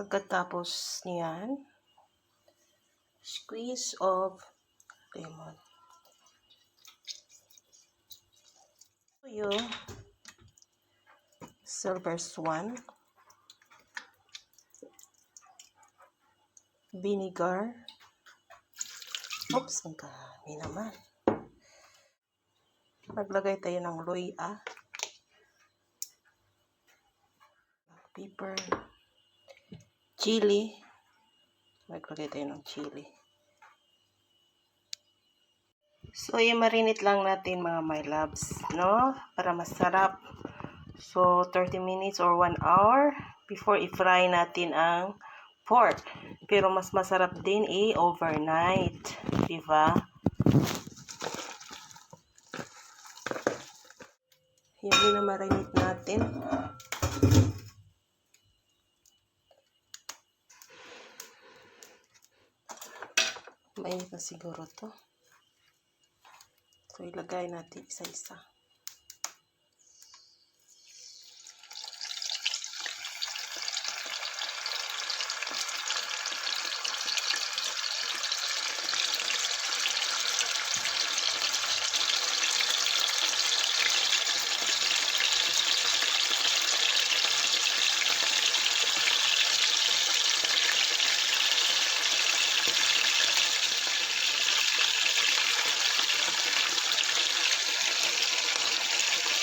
Pagkatapos niyan, squeeze of lemon. Yung silver swan, vinegar. Oops, ang dami naman. Maglagay tayo ng luya, pepper, chili. Maglagay tayo ng chili. So, i-marinate lang natin mga my loves, no? Para masarap. So, 30 minutes or 1 hour before i-fry natin ang pork. Pero mas masarap din i-overnight. Diba? Yung minamarinate natin. Mainit na siguro to. So, ilagay natin isa-isa.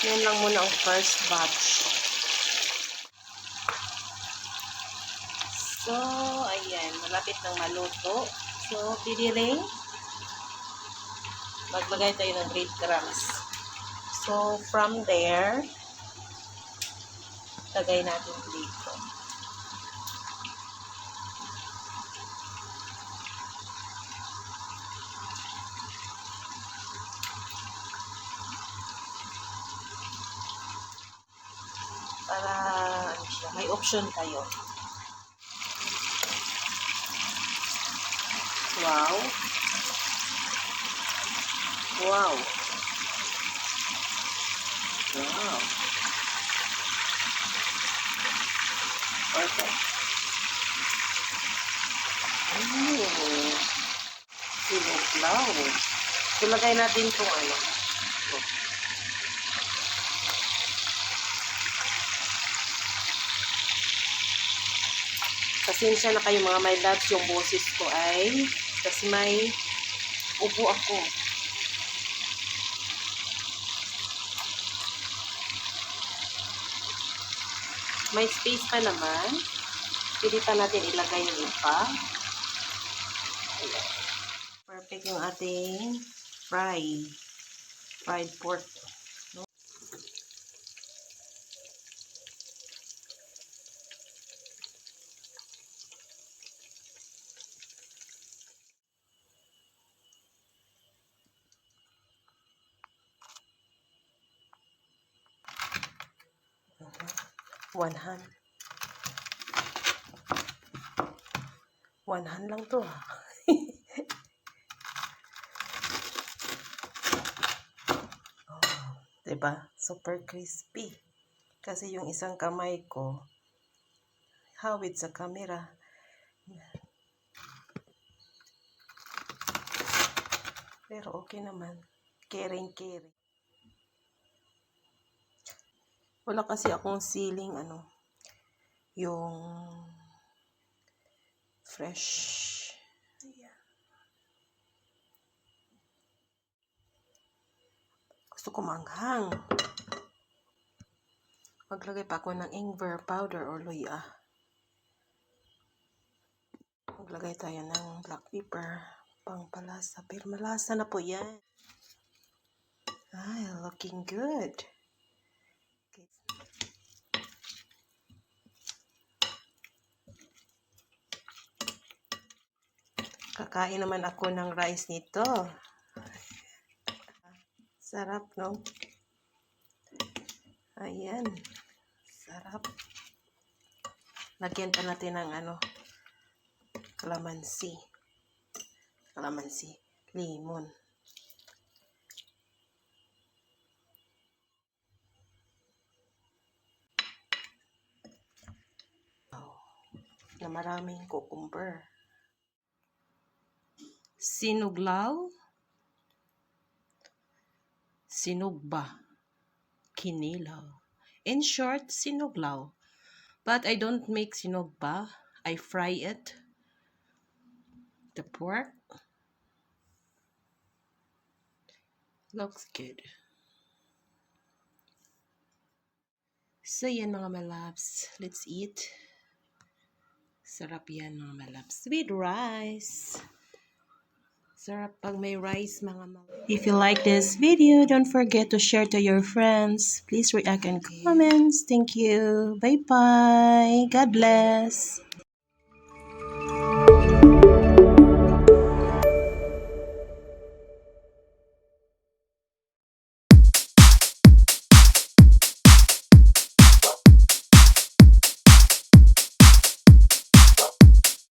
Yan lang muna ang first batch. So, ayan. Malapit nang maluto. So, pidiling. Maglagay tayo ng breadcrumbs. So, from there, lagay natin dito. Para, ano siya, may option kayo. Wow. Wow. Wow. Perfect. Siniklaw. Ilagay natin itong ano. Ito. Pasensya na kayo mga my loves, yung boses ko ay kasi may ubo ako. May space pa naman. Pwede pa natin ilagay yung iba. Ayan. Perfect yung ating fried pork. No? One hand. One hand lang to. Oh, diba? Super crispy. Kasi yung isang kamay ko, hawid sa camera. Pero okay naman. Caring. Wala kasi akong siling yung fresh. Ayan. Gusto ko manghang. Maglagay pa ako ng ingwer powder or luya. Maglagay tayo ng black pepper. Pangpalasa. Pero malasa na po yan. Ay, looking good. Okay. Kakain naman ako ng rice nito. Sarap, no? Ayan. Sarap. Lagyan pa natin ng kalamansi. Lemon. na maraming cucumber. Sinuglaw, sinugba, kinilaw. In short, sinuglaw. But I don't make sinugba. I fry it. The pork. Looks good. So yan mga malabs. Let's eat. Sarap yan mga malabs. With rice. Sarap pag may rice mga malabs. If you like this video, don't forget to share to your friends. Please react and comments. Thank you. Bye-bye. God bless.